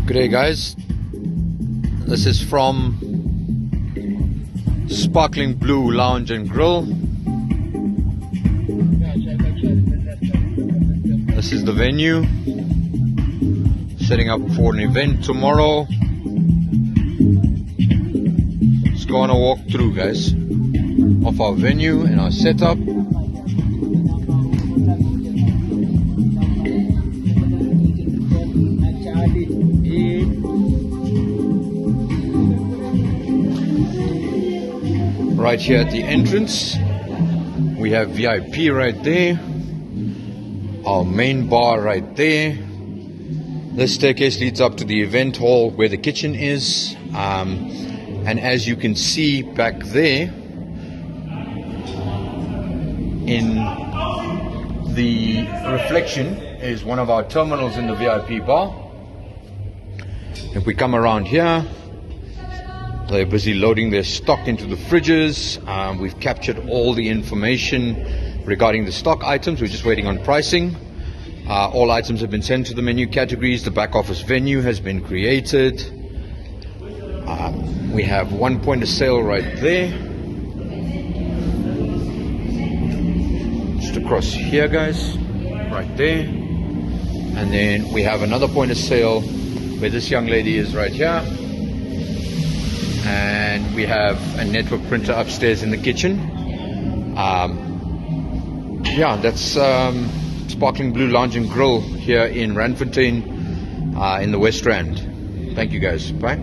Good day, guys. This is from Sparkling Blue Lounge and Grill. This is the venue. Setting up for an event tomorrow. Let's go on a walk through, guys, of our venue and our setup. Right here at the entrance, we have VIP right there, our main bar right there. This staircase leads up to the event hall where the kitchen is, and as you can see back there in the reflection is one of our terminals in the VIP bar. If we come around here, they're busy loading their stock into the fridges. We've captured all the information regarding the stock items. We're just waiting on pricing. All items have been sent to the menu categories. The back office venue has been created. We have one point of sale right there. Just across here, guys, right there. And then we have another point of sale where this young lady is right here. And we have a network printer upstairs in the kitchen. Yeah, that's Sparkling Blue Lounge and Grill here in Randfontein in the West Rand. Thank you, guys. Bye.